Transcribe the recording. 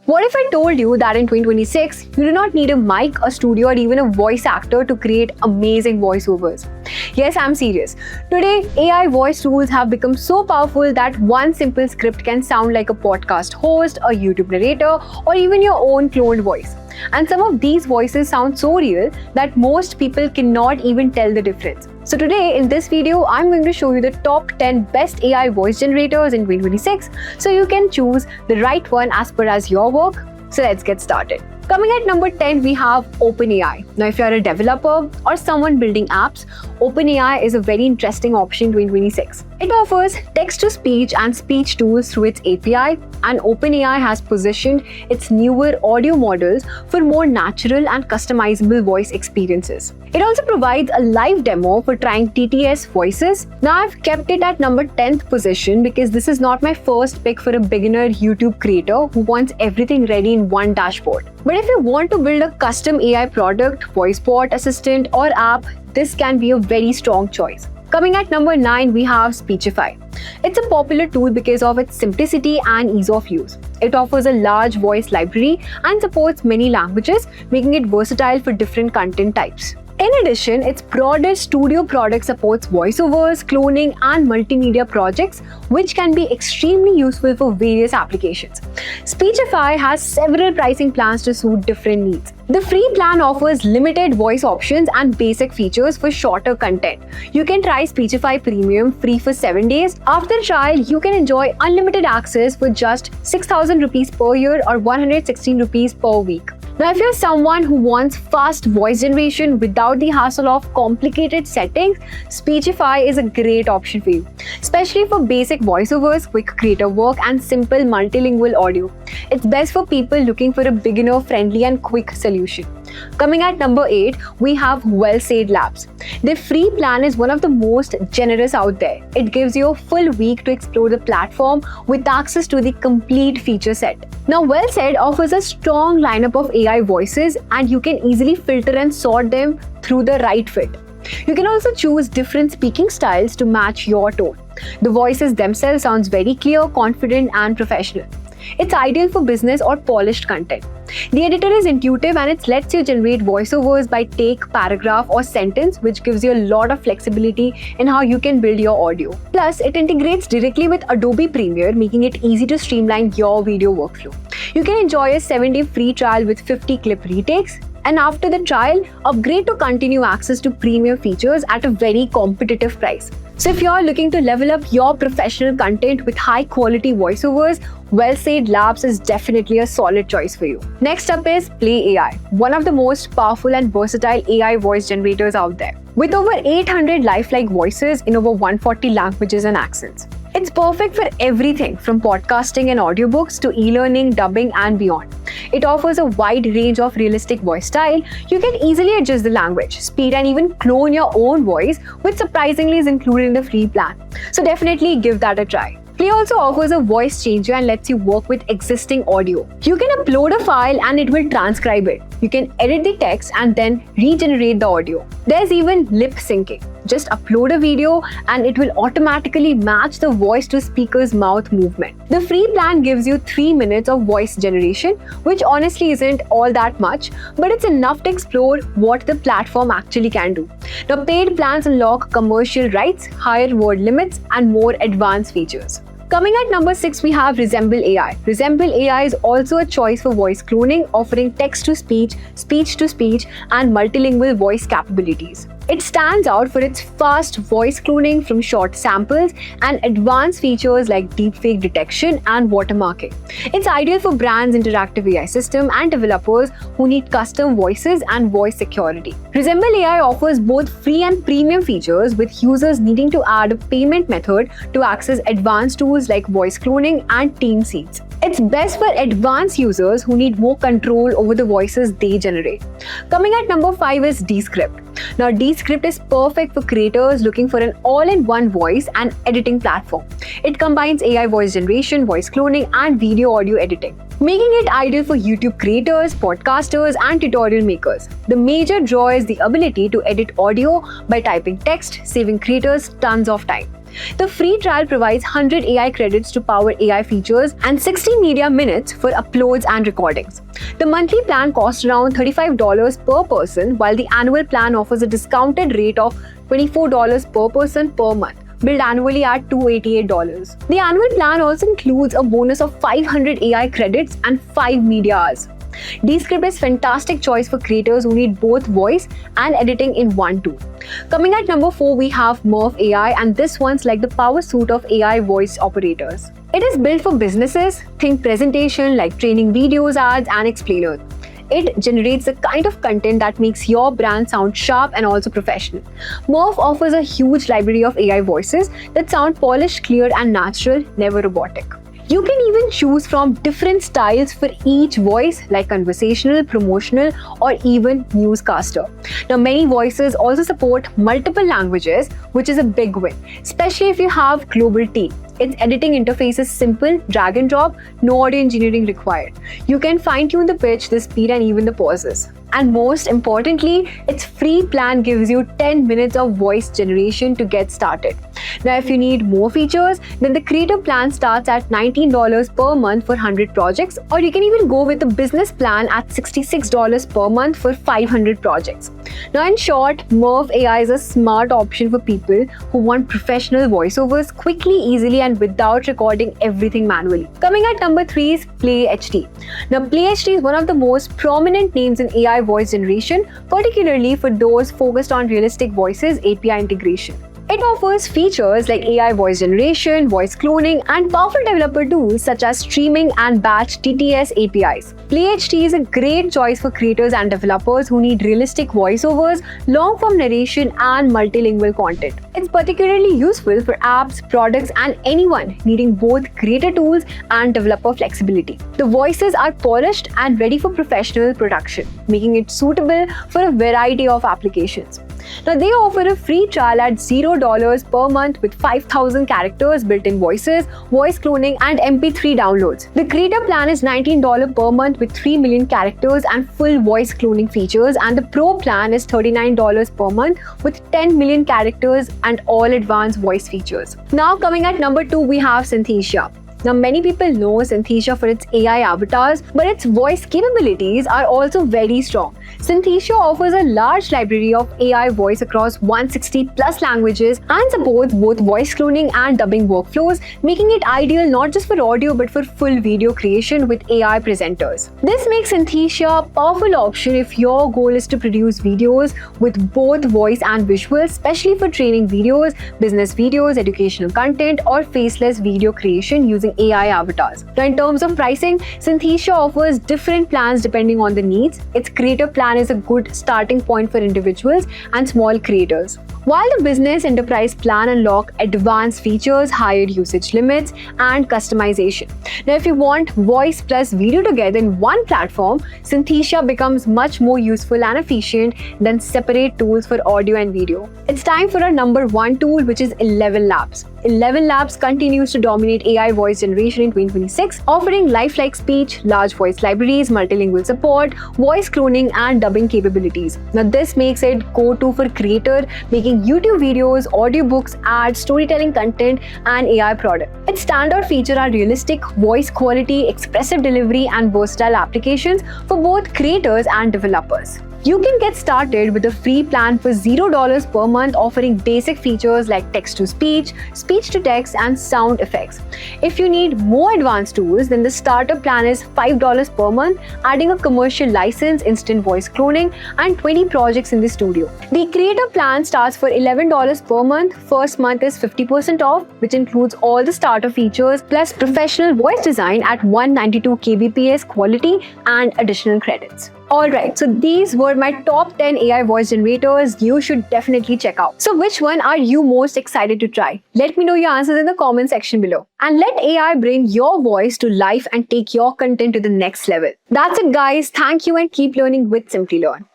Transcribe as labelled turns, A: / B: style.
A: What if I told you that in 2026, you do not need a mic, a studio, or even a voice actor to create amazing voiceovers? Yes, I'm serious. Today, AI voice tools have become so powerful that one simple script can sound like a podcast host, a YouTube narrator, or even your own cloned voice. And some of these voices sound so real that most people cannot even tell the difference. So today in this video, I'm going to show you the top 10 best AI voice generators in 2026 so you can choose the right one as per as your work. So let's get started. Coming at number 10, we have OpenAI. Now, if you're a developer or someone building apps, OpenAI is a very interesting option in 2026. It offers text-to-speech and speech tools through its API, and OpenAI has positioned its newer audio models for more natural and customizable voice experiences. It also provides a live demo for trying TTS voices. Now, I've kept it at number 10th position because this is not my first pick for a beginner YouTube creator who wants everything ready in one dashboard. But if you want to build a custom AI product, voice bot, assistant, or app, this can be a very strong choice. Coming at number 9, we have Speechify. It's a popular tool because of its simplicity and ease of use. It offers a large voice library and supports many languages, making it versatile for different content types. In addition, its broader studio product supports voiceovers, cloning, and multimedia projects, which can be extremely useful for various applications. Speechify has several pricing plans to suit different needs. The free plan offers limited voice options and basic features for shorter content. You can try Speechify Premium free for 7 days. After trial, you can enjoy unlimited access for just 6,000 rupees per year or 116 rupees per week. Now, if you're someone who wants fast voice generation without the hassle of complicated settings, Speechify is a great option for you, especially for basic voiceovers, quick creator work, and simple multilingual audio. It's best for people looking for a beginner-friendly and quick solution. Coming at number 8, we have Well-Said Labs. Their free plan is one of the most generous out there. It gives you a full week to explore the platform with access to the complete feature set. Now, Well-Said offers a strong lineup of AI voices, and you can easily filter and sort them through the right fit. You can also choose different speaking styles to match your tone. The voices themselves sound very clear, confident, and professional. It's ideal for business or polished content. The editor is intuitive and it lets you generate voiceovers by take, paragraph, or sentence, which gives you a lot of flexibility in how you can build your audio. Plus, it integrates directly with Adobe Premiere, making it easy to streamline your video workflow. You can enjoy a 7-day free trial with 50 clip retakes. And after the trial, upgrade to continue access to premium features at a very competitive price. So if you're looking to level up your professional content with high quality voiceovers, Well-Said Labs is definitely a solid choice for you. Next up is Play AI, one of the most powerful and versatile AI voice generators out there. With over 800 lifelike voices in over 140 languages and accents. It's perfect for everything from podcasting and audiobooks to e-learning, dubbing, and beyond. It offers a wide range of realistic voice style. You can easily adjust the language, speed, and even clone your own voice, which surprisingly is included in the free plan. So definitely give that a try. Play also offers a voice changer and lets you work with existing audio. You can upload a file and it will transcribe it. You can edit the text and then regenerate the audio. There's even lip syncing. Just upload a video and it will automatically match the voice to speaker's mouth movement. The free plan gives you 3 minutes of voice generation, which honestly isn't all that much, but it's enough to explore what the platform actually can do. Now, paid plans unlock commercial rights, higher word limits, and more advanced features. Coming at number 6, we have Resemble AI. Resemble AI is also a choice for voice cloning, offering text-to-speech, speech-to-speech, and multilingual voice capabilities. It stands out for its fast voice cloning from short samples and advanced features like deepfake detection and watermarking. It's ideal for brands, interactive AI system, and developers who need custom voices and voice security. Resemble AI offers both free and premium features, with users needing to add a payment method to access advanced tools like voice cloning and team seats. It's best for advanced users who need more control over the voices they generate. Coming at number 5 is Descript. Now, Descript is perfect for creators looking for an all-in-one voice and editing platform. It combines AI voice generation, voice cloning, and video audio editing, making it ideal for YouTube creators, podcasters, and tutorial makers. The major draw is the ability to edit audio by typing text, saving creators tons of time. The free trial provides 100 AI credits to power AI features and 60 media minutes for uploads and recordings. The monthly plan costs around $35 per person, while the annual plan offers a discounted rate of $24 per person per month, billed annually at $288. The annual plan also includes a bonus of 500 AI credits and 5 media hours. Descript is fantastic choice for creators who need both voice and editing in one tool. Coming at number 4, we have Murf AI, and this one's like the power suite of AI voice operators. It is built for businesses. Think presentation like training videos, ads, and explainers. It generates the kind of content that makes your brand sound sharp and also professional. Murf offers a huge library of AI voices that sound polished, clear, and natural, never robotic. You can even choose from different styles for each voice, like conversational, promotional, or even newscaster. Now, many voices also support multiple languages, which is a big win, especially if you have global team. Its editing interface is simple, drag and drop, no audio engineering required. You can fine-tune the pitch, the speed, and even the pauses. And most importantly, its free plan gives you 10 minutes of voice generation to get started. Now, if you need more features, then the creator plan starts at $19 per month for 100 projects, or you can even go with the business plan at $66 per month for 500 projects. Now, in short, Murf AI is a smart option for people who want professional voiceovers quickly, easily, and without recording everything manually. Coming at number 3 is PlayHD. Now, PlayHD is one of the most prominent names in AI voice generation, particularly for those focused on realistic voices API integration. It offers features like AI voice generation, voice cloning, and powerful developer tools such as streaming and batch TTS APIs. PlayHD is a great choice for creators and developers who need realistic voiceovers, long-form narration, and multilingual content. It's particularly useful for apps, products, and anyone needing both creator tools and developer flexibility. The voices are polished and ready for professional production, making it suitable for a variety of applications. Now, they offer a free trial at $0 per month with 5,000 characters, built-in voices, voice cloning, and MP3 downloads. The creator plan is $19 per month with 3 million characters and full voice cloning features, and the pro plan is $39 per month with 10 million characters and all advanced voice features. Now, coming at number 2, we have Synthesia. Now, many people know Synthesia for its AI avatars, but its voice capabilities are also very strong. Synthesia offers a large library of AI voice across 160 plus languages and supports both voice cloning and dubbing workflows, making it ideal not just for audio but for full video creation with AI presenters. This makes Synthesia a powerful option if your goal is to produce videos with both voice and visuals, especially for training videos, business videos, educational content, or faceless video creation using AI avatars. Now, in terms of pricing, Synthesia offers different plans depending on the needs. Its creator plan is a good starting point for individuals and small creators, while the business enterprise plan unlock advanced features, higher usage limits, and customization. Now, if you want voice plus video together in one platform, Synthesia becomes much more useful and efficient than separate tools for audio and video. It's time for our number 1 tool, which is 11 Labs. 11 Labs continues to dominate AI voice generation in 2026, offering lifelike speech, large voice libraries, multilingual support, voice cloning, and dubbing capabilities. Now, this makes it go-to for creators making YouTube videos, audiobooks, ads, storytelling content, and AI product. Its standout features are realistic voice quality, expressive delivery, and versatile applications for both creators and developers. You can get started with a free plan for $0 per month, offering basic features like text-to-speech, speech-to-text, and sound effects. If you need more advanced tools, then the starter plan is $5 per month, adding a commercial license, instant voice cloning, and 20 projects in the studio. The creator plan starts for $11 per month. First month is 50% off, which includes all the starter features plus professional voice design at 192 kbps quality and additional credits. Alright, so these were my top 10 AI voice generators you should definitely check out. So which one are you most excited to try? Let me know your answers in the comment section below. And let AI bring your voice to life and take your content to the next level. That's it, guys. Thank you and keep learning with Simply Learn.